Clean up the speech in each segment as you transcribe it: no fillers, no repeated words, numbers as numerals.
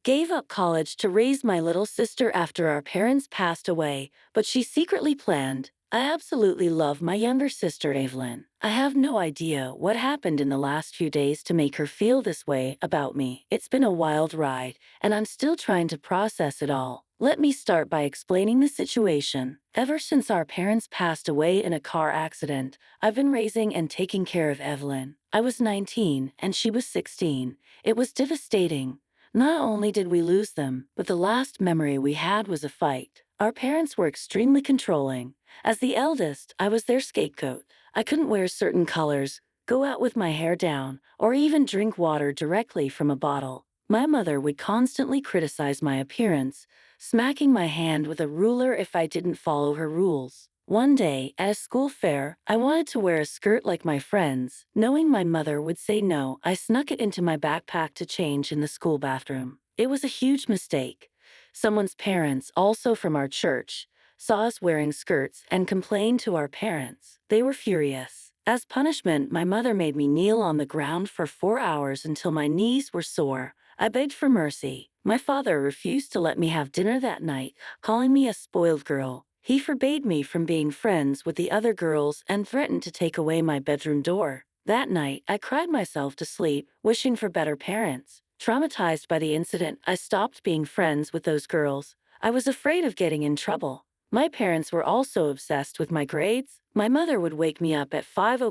gave up college to raise my little sister after our parents passed away, but she secretly planned. I absolutely love my younger sister, Evelyn. I have no idea what happened in the last few days to make her feel this way about me. It's been a wild ride, and I'm still trying to process it all. Let me start by explaining the situation. Ever since our parents passed away in a car accident, I've been raising and taking care of Evelyn. I was 19 and she was 16. It was devastating. Not only did we lose them, but the last memory we had was a fight. Our parents were extremely controlling. As the eldest, I was their scapegoat. I couldn't wear certain colors, go out with my hair down, or even drink water directly from a bottle. My mother would constantly criticize my appearance, smacking my hand with a ruler if I didn't follow her rules. One day, at a school fair, I wanted to wear a skirt like my friends. Knowing my mother would say no, I snuck it into my backpack to change in the school bathroom. It was a huge mistake. Someone's parents, also from our church, saw us wearing skirts and complained to our parents. They were furious. As punishment, my mother made me kneel on the ground for 4 hours until my knees were sore. I begged for mercy. My father refused to let me have dinner that night, calling me a spoiled girl. He forbade me from being friends with the other girls and threatened to take away my bedroom door. That night, I cried myself to sleep, wishing for better parents. Traumatized by the incident, I stopped being friends with those girls. I was afraid of getting in trouble. My parents were also obsessed with my grades. My mother would wake me up at 5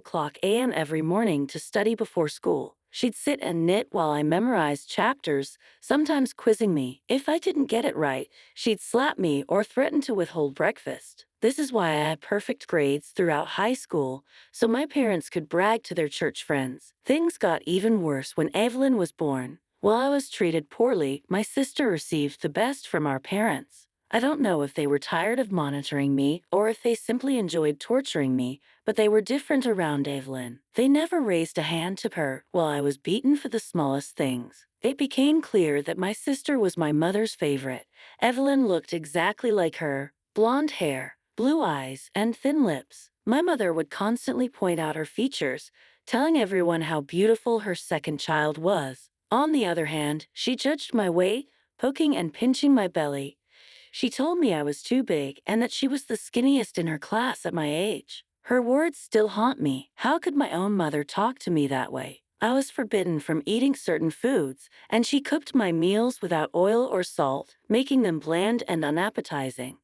a.m. every morning to study before school. She'd sit and knit while I memorized chapters, sometimes quizzing me. If I didn't get it right, she'd slap me or threaten to withhold breakfast. This is why I had perfect grades throughout high school, so my parents could brag to their church friends. Things got even worse when Evelyn was born. While I was treated poorly, my sister received the best from our parents. I don't know if they were tired of monitoring me or if they simply enjoyed torturing me, but they were different around Evelyn. They never raised a hand to her while I was beaten for the smallest things. It became clear that my sister was my mother's favorite. Evelyn looked exactly like her, blonde hair, blue eyes, and thin lips. My mother would constantly point out her features, telling everyone how beautiful her second child was. On the other hand, she judged my weight, poking and pinching my belly. She told me I was too big and that she was the skinniest in her class at my age. Her words still haunt me. How could my own mother talk to me that way? I was forbidden from eating certain foods, and she cooked my meals without oil or salt, making them bland and unappetizing.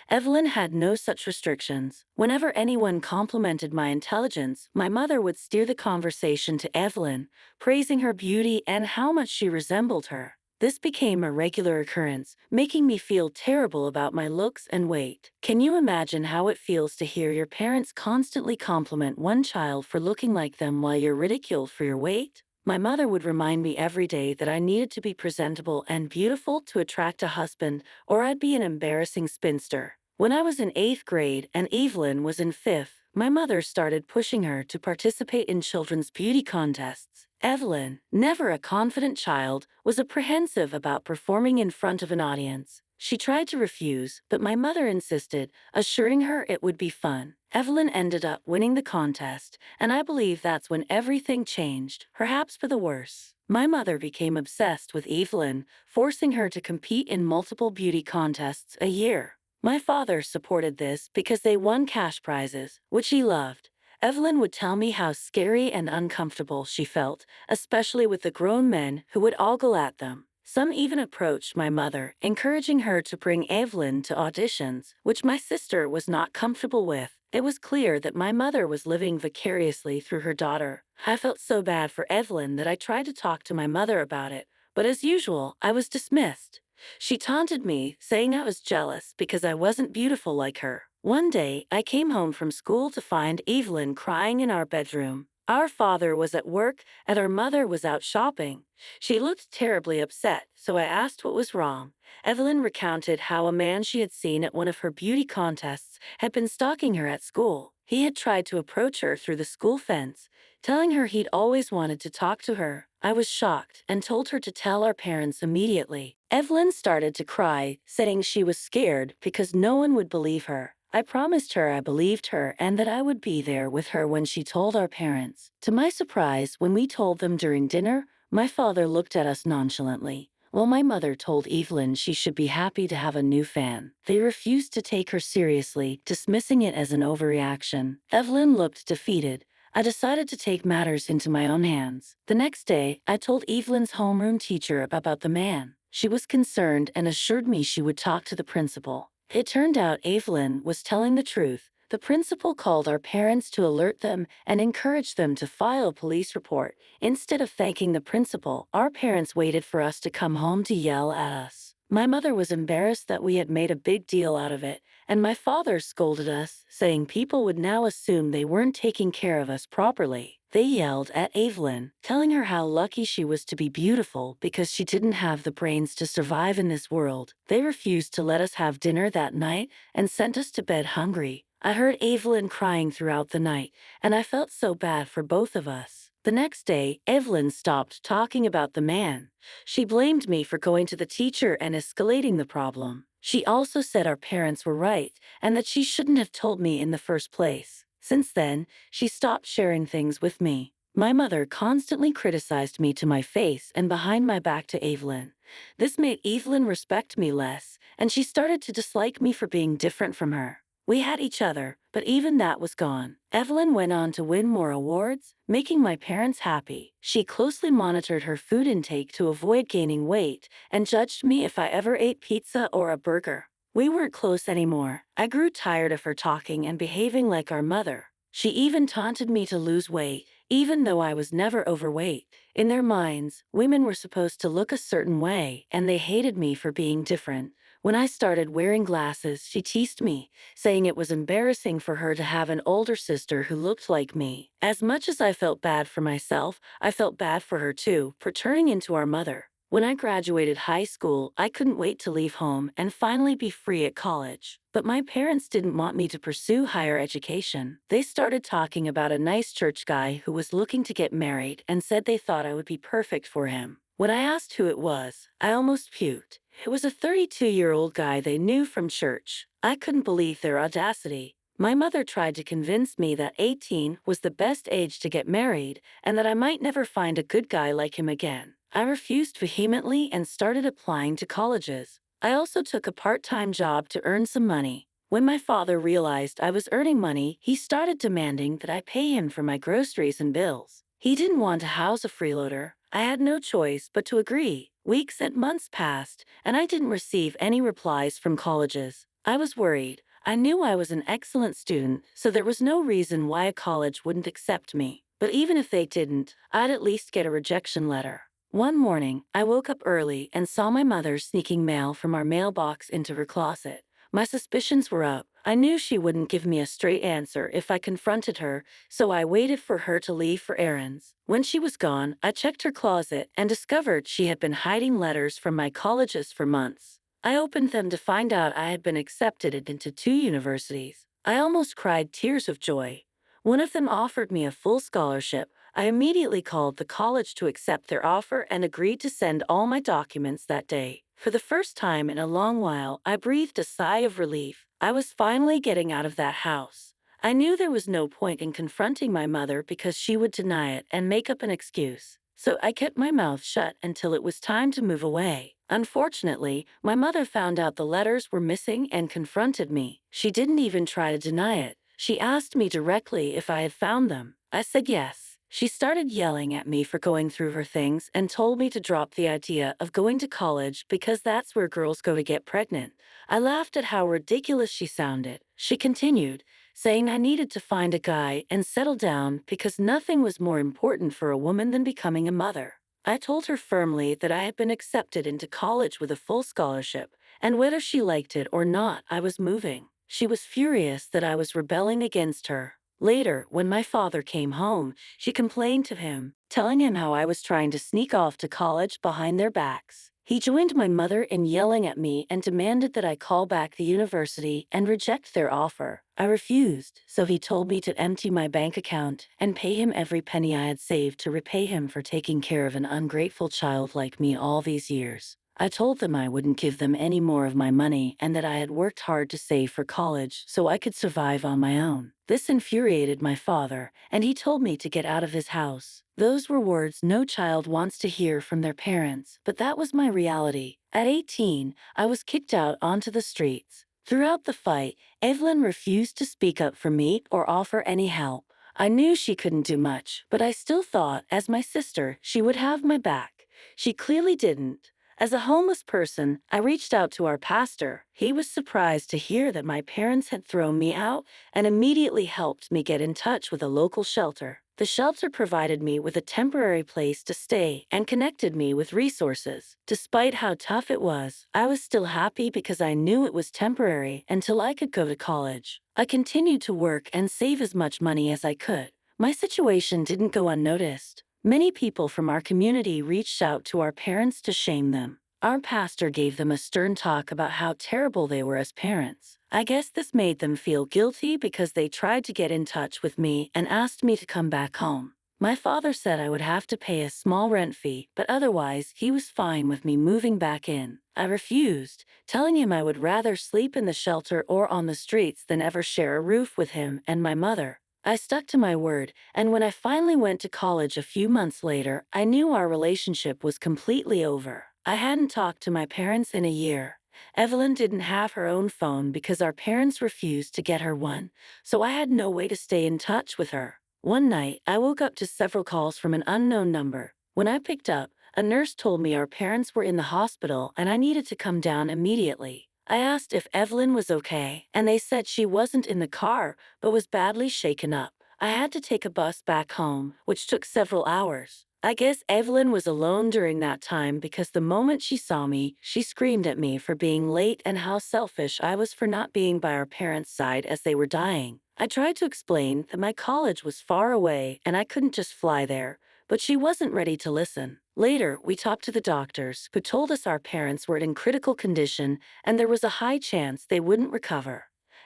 Evelyn had no such restrictions. Whenever anyone complimented my intelligence, my mother would steer the conversation to Evelyn, praising her beauty and how much she resembled her. This became a regular occurrence, making me feel terrible about my looks and weight. Can you imagine how it feels to hear your parents constantly compliment one child for looking like them while you're ridiculed for your weight? My mother would remind me every day that I needed to be presentable and beautiful to attract a husband, or I'd be an embarrassing spinster. When I was in 8th grade and Evelyn was in 5th, my mother started pushing her to participate in children's beauty contests. Evelyn, never a confident child, was apprehensive about performing in front of an audience. She tried to refuse, but my mother insisted, assuring her it would be fun. Evelyn ended up winning the contest, and I believe that's when everything changed, perhaps for the worse. My mother became obsessed with Evelyn, forcing her to compete in multiple beauty contests a year. My father supported this because they won cash prizes, which he loved. Evelyn would tell me how scary and uncomfortable she felt, especially with the grown men who would ogle at them. Some even approached my mother, encouraging her to bring Evelyn to auditions, which my sister was not comfortable with. It was clear that my mother was living vicariously through her daughter. I felt so bad for Evelyn that I tried to talk to my mother about it, but as usual, I was dismissed. She taunted me, saying I was jealous because I wasn't beautiful like her. One day, I came home from school to find Evelyn crying in our bedroom. Our father was at work and our mother was out shopping. She looked terribly upset, so I asked what was wrong. Evelyn recounted how a man she had seen at one of her beauty contests had been stalking her at school. He had tried to approach her through the school fence, telling her he'd always wanted to talk to her. I was shocked and told her to tell our parents immediately. Evelyn started to cry, saying she was scared because no one would believe her. I promised her I believed her and that I would be there with her when she told our parents. To my surprise, when we told them during dinner, my father looked at us nonchalantly, Well, my mother told Evelyn she should be happy to have a new fan. They refused to take her seriously, dismissing it as an overreaction. Evelyn looked defeated. I decided to take matters into my own hands. The next day, I told Evelyn's homeroom teacher about the man. She was concerned and assured me she would talk to the principal. It turned out Evelyn was telling the truth. The principal called our parents to alert them and encourage them to file a police report. Instead of thanking the principal, our parents waited for us to come home to yell at us. My mother was embarrassed that we had made a big deal out of it, and my father scolded us, saying people would now assume they weren't taking care of us properly. They yelled at Evelyn, telling her how lucky she was to be beautiful because she didn't have the brains to survive in this world. They refused to let us have dinner that night and sent us to bed hungry. I heard Evelyn crying throughout the night, and I felt so bad for both of us. The next day, Evelyn stopped talking about the man. She blamed me for going to the teacher and escalating the problem. She also said our parents were right and that she shouldn't have told me in the first place. Since then, she stopped sharing things with me. My mother constantly criticized me to my face and behind my back to Evelyn. This made Evelyn respect me less, and she started to dislike me for being different from her. We had each other, but even that was gone. Evelyn went on to win more awards, making my parents happy. She closely monitored her food intake to avoid gaining weight and judged me if I ever ate pizza or a burger. We weren't close anymore. I grew tired of her talking and behaving like our mother. She even taunted me to lose weight, even though I was never overweight. In their minds, women were supposed to look a certain way, and they hated me for being different. When I started wearing glasses, she teased me, saying it was embarrassing for her to have an older sister who looked like me. As much as I felt bad for myself, I felt bad for her too, for turning into our mother. When I graduated high school, I couldn't wait to leave home and finally be free at college. But my parents didn't want me to pursue higher education. They started talking about a nice church guy who was looking to get married and said they thought I would be perfect for him. When I asked who it was, I almost puked. It was a 32-year-old guy they knew from church. I couldn't believe their audacity. My mother tried to convince me that 18 was the best age to get married and that I might never find a good guy like him again. I refused vehemently and started applying to colleges. I also took a part-time job to earn some money. When my father realized I was earning money, he started demanding that I pay him for my groceries and bills. He didn't want to house a freeloader. I had no choice but to agree. Weeks and months passed, and I didn't receive any replies from colleges. I was worried. I knew I was an excellent student, so there was no reason why a college wouldn't accept me. But even if they didn't, I'd at least get a rejection letter. One morning, I woke up early and saw my mother sneaking mail from our mailbox into her closet. My suspicions were up. I knew she wouldn't give me a straight answer if I confronted her, so I waited for her to leave for errands. When she was gone, I checked her closet and discovered she had been hiding letters from my colleges for months. I opened them to find out I had been accepted into 2 universities. I almost cried tears of joy. One of them offered me a full scholarship. I immediately called the college to accept their offer and agreed to send all my documents that day. For the first time in a long while, I breathed a sigh of relief. I was finally getting out of that house. I knew there was no point in confronting my mother because she would deny it and make up an excuse. So I kept my mouth shut until it was time to move away. Unfortunately, my mother found out the letters were missing and confronted me. She didn't even try to deny it. She asked me directly if I had found them. I said yes. She started yelling at me for going through her things and told me to drop the idea of going to college because that's where girls go to get pregnant. I laughed at how ridiculous she sounded. She continued, saying I needed to find a guy and settle down because nothing was more important for a woman than becoming a mother. I told her firmly that I had been accepted into college with a full scholarship, and whether she liked it or not, I was moving. She was furious that I was rebelling against her. Later, when my father came home, she complained to him, telling him how I was trying to sneak off to college behind their backs. He joined my mother in yelling at me and demanded that I call back the university and reject their offer. I refused, so he told me to empty my bank account and pay him every penny I had saved to repay him for taking care of an ungrateful child like me all these years. I told them I wouldn't give them any more of my money and that I had worked hard to save for college so I could survive on my own. This infuriated my father, and he told me to get out of his house. Those were words no child wants to hear from their parents, but that was my reality. At 18, I was kicked out onto the streets. Throughout the fight, Evelyn refused to speak up for me or offer any help. I knew she couldn't do much, but I still thought, as my sister, she would have my back. She clearly didn't. As a homeless person, I reached out to our pastor. He was surprised to hear that my parents had thrown me out and immediately helped me get in touch with a local shelter. The shelter provided me with a temporary place to stay and connected me with resources. Despite how tough it was, I was still happy because I knew it was temporary until I could go to college. I continued to work and save as much money as I could. My situation didn't go unnoticed. Many people from our community reached out to our parents to shame them. Our pastor gave them a stern talk about how terrible they were as parents. I guess this made them feel guilty because they tried to get in touch with me and asked me to come back home. My father said I would have to pay a small rent fee, but otherwise he was fine with me moving back in. I refused, telling him I would rather sleep in the shelter or on the streets than ever share a roof with him and my mother. I stuck to my word, and when I finally went to college a few months later, I knew our relationship was completely over. I hadn't talked to my parents in a year. Evelyn didn't have her own phone because our parents refused to get her one, so I had no way to stay in touch with her. One night, I woke up to several calls from an unknown number. When I picked up, a nurse told me our parents were in the hospital and I needed to come down immediately. I asked if Evelyn was okay, and they said she wasn't in the car, but was badly shaken up. I had to take a bus back home, which took several hours. I guess Evelyn was alone during that time because the moment she saw me, she screamed at me for being late and how selfish I was for not being by our parents' side as they were dying. I tried to explain that my college was far away and I couldn't just fly there, but she wasn't ready to listen. Later, we talked to the doctors, who told us our parents were in critical condition and there was a high chance they wouldn't recover.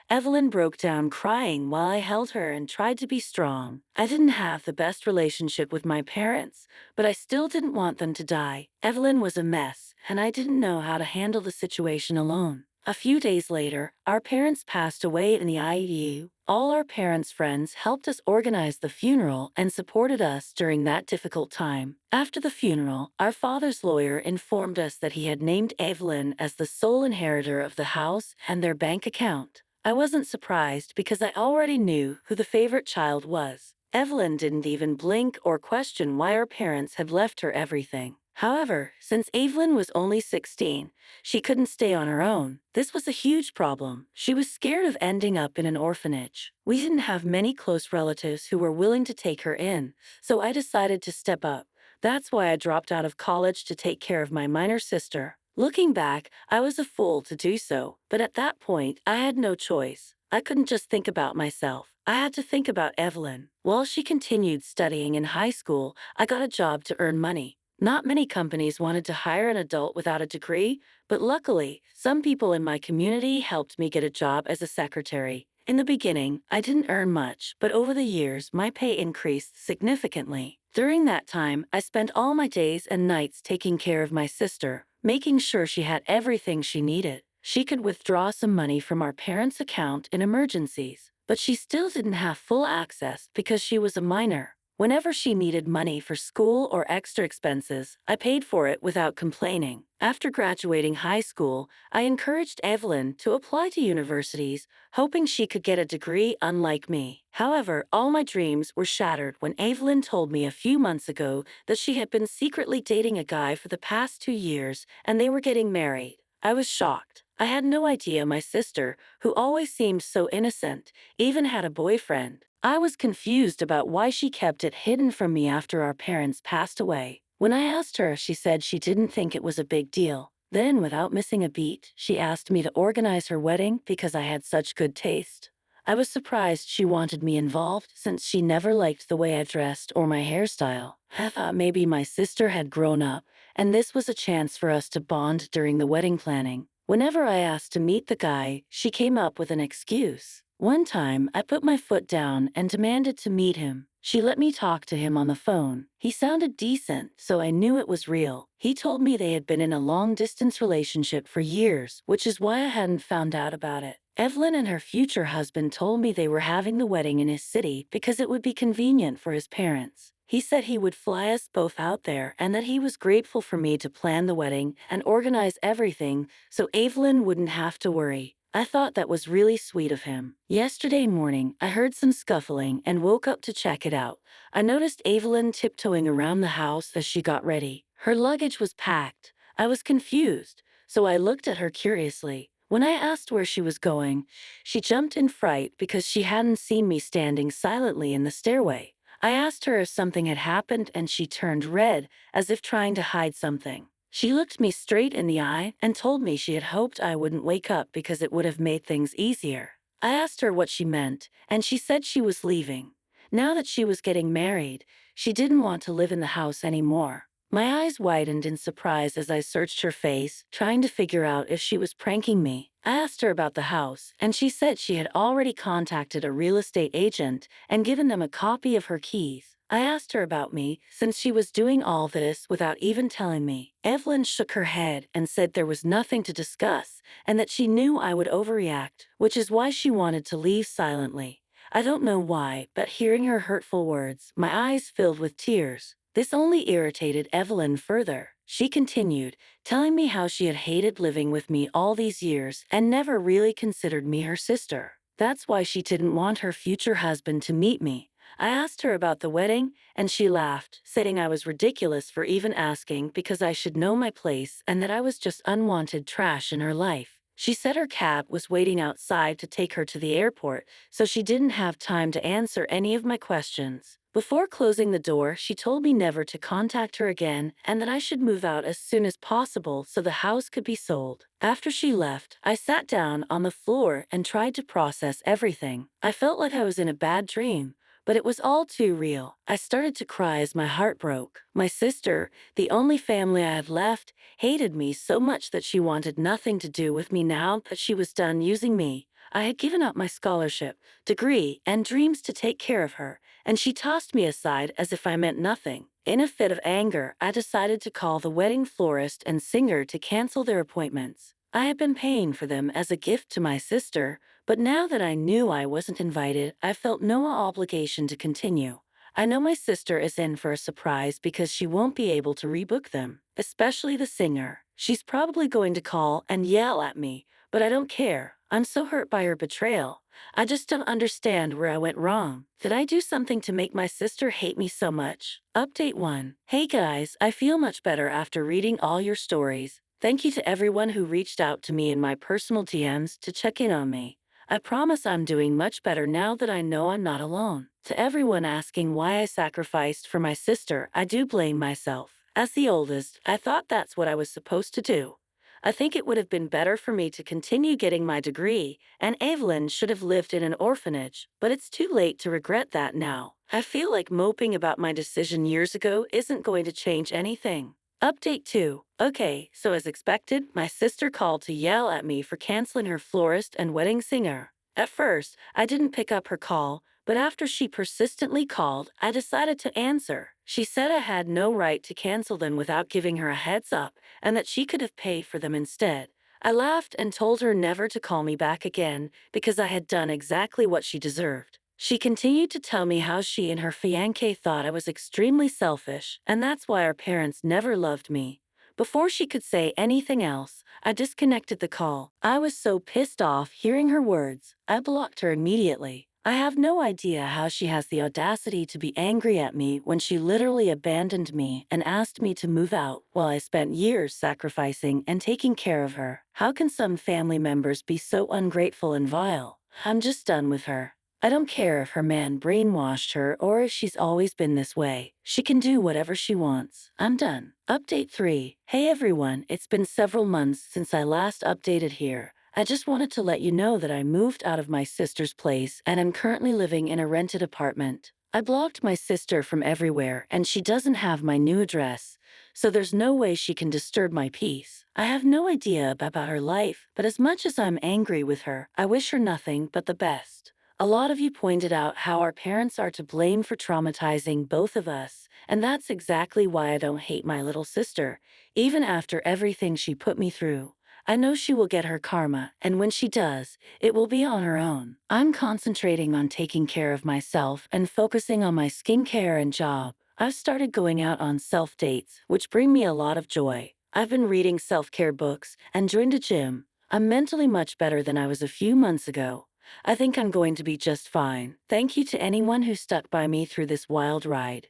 Evelyn broke down crying while I held her and tried to be strong. I didn't have the best relationship with my parents, but I still didn't want them to die. Evelyn was a mess, and I didn't know how to handle the situation alone. A few days later, our parents passed away in the ICU. All our parents' friends helped us organize the funeral and supported us during that difficult time. After the funeral, our father's lawyer informed us that he had named Evelyn as the sole inheritor of the house and their bank account. I wasn't surprised because I already knew who the favorite child was. Evelyn didn't even blink or question why her parents had left her everything. However, since Evelyn was only 16, she couldn't stay on her own. This was a huge problem. She was scared of ending up in an orphanage. We didn't have many close relatives who were willing to take her in, so I decided to step up. That's why I dropped out of college to take care of my minor sister. Looking back, I was a fool to do so, but at that point, I had no choice. I couldn't just think about myself. I had to think about Evelyn. While she continued studying in high school, I got a job to earn money. Not many companies wanted to hire an adult without a degree, but luckily, some people in my community helped me get a job as a secretary. In the beginning, I didn't earn much, but over the years, my pay increased significantly. During that time, I spent all my days and nights taking care of my sister, making sure she had everything she needed. She could withdraw some money from our parents' account in emergencies, but she still didn't have full access because she was a minor. Whenever she needed money for school or extra expenses, I paid for it without complaining. After graduating high school, I encouraged Evelyn to apply to universities, hoping she could get a degree unlike me. However, all my dreams were shattered when Evelyn told me a few months ago that she had been secretly dating a guy for the past 2 years and they were getting married. I was shocked. I had no idea my sister, who always seemed so innocent, even had a boyfriend. I was confused about why she kept it hidden from me after our parents passed away. When I asked her, she said she didn't think it was a big deal. Then, without missing a beat, she asked me to organize her wedding because I had such good taste. I was surprised she wanted me involved since she never liked the way I dressed or my hairstyle. I thought maybe my sister had grown up, and this was a chance for us to bond during the wedding planning. Whenever I asked to meet the guy, she came up with an excuse. One time, I put my foot down and demanded to meet him. She let me talk to him on the phone. He sounded decent, so I knew it was real. He told me they had been in a long-distance relationship for years, which is why I hadn't found out about it. Evelyn and her future husband told me they were having the wedding in his city because it would be convenient for his parents. He said he would fly us both out there and that he was grateful for me to plan the wedding and organize everything so Evelyn wouldn't have to worry. I thought that was really sweet of him. Yesterday morning, I heard some scuffling and woke up to check it out. I noticed Evelyn tiptoeing around the house as she got ready. Her luggage was packed. I was confused, so I looked at her curiously. When I asked where she was going, she jumped in fright because she hadn't seen me standing silently in the stairway. I asked her if something had happened and she turned red, as if trying to hide something. She looked me straight in the eye and told me she had hoped I wouldn't wake up because it would have made things easier. I asked her what she meant, and she said she was leaving. Now that she was getting married, she didn't want to live in the house anymore. My eyes widened in surprise as I searched her face, trying to figure out if she was pranking me. I asked her about the house, and she said she had already contacted a real estate agent and given them a copy of her keys. I asked her about me, since she was doing all this without even telling me. Evelyn shook her head and said there was nothing to discuss, and that she knew I would overreact, which is why she wanted to leave silently. I don't know why, but hearing her hurtful words, my eyes filled with tears. This only irritated Evelyn further. She continued, telling me how she had hated living with me all these years and never really considered me her sister. That's why she didn't want her future husband to meet me. I asked her about the wedding, and she laughed, saying I was ridiculous for even asking because I should know my place and that I was just unwanted trash in her life. She said her cab was waiting outside to take her to the airport, so she didn't have time to answer any of my questions. Before closing the door, she told me never to contact her again and that I should move out as soon as possible so the house could be sold. After she left, I sat down on the floor and tried to process everything. I felt like I was in a bad dream, but it was all too real. I started to cry as my heart broke. My sister, the only family I had left, hated me so much that she wanted nothing to do with me now that she was done using me. I had given up my scholarship, degree, and dreams to take care of her, and she tossed me aside as if I meant nothing. In a fit of anger, I decided to call the wedding florist and singer to cancel their appointments. I had been paying for them as a gift to my sister, but now that I knew I wasn't invited, I felt no obligation to continue. I know my sister is in for a surprise because she won't be able to rebook them, especially the singer. She's probably going to call and yell at me, but I don't care. I'm so hurt by her betrayal. I just don't understand where I went wrong. Did I do something to make my sister hate me so much? Update 1. Hey guys, I feel much better after reading all your stories. Thank you to everyone who reached out to me in my personal DMs to check in on me. I promise I'm doing much better now that I know I'm not alone. To everyone asking why I sacrificed for my sister, I do blame myself. As the oldest, I thought that's what I was supposed to do. I think it would have been better for me to continue getting my degree, and Evelyn should have lived in an orphanage, but it's too late to regret that now. I feel like moping about my decision years ago isn't going to change anything. Update 2. Okay, so as expected, my sister called to yell at me for canceling her florist and wedding singer. At first, I didn't pick up her call, but after she persistently called, I decided to answer. She said I had no right to cancel them without giving her a heads up, and that she could have paid for them instead. I laughed and told her never to call me back again because I had done exactly what she deserved. She continued to tell me how she and her fiancé thought I was extremely selfish, and that's why our parents never loved me. Before she could say anything else, I disconnected the call. I was so pissed off hearing her words, I blocked her immediately. I have no idea how she has the audacity to be angry at me when she literally abandoned me and asked me to move out while I spent years sacrificing and taking care of her. How can some family members be so ungrateful and vile? I'm just done with her. I don't care if her man brainwashed her or if she's always been this way. She can do whatever she wants. I'm done. Update 3. Hey everyone, it's been several months since I last updated here. I just wanted to let you know that I moved out of my sister's place and am currently living in a rented apartment. I blocked my sister from everywhere and she doesn't have my new address, so there's no way she can disturb my peace. I have no idea about her life, but as much as I'm angry with her, I wish her nothing but the best. A lot of you pointed out how our parents are to blame for traumatizing both of us, and that's exactly why I don't hate my little sister, even after everything she put me through. I know she will get her karma, and when she does, it will be on her own. I'm concentrating on taking care of myself and focusing on my skincare and job. I've started going out on self dates, which bring me a lot of joy. I've been reading self-care books and joined a gym. I'm mentally much better than I was a few months ago. I think I'm going to be just fine. Thank you to anyone who stuck by me through this wild ride.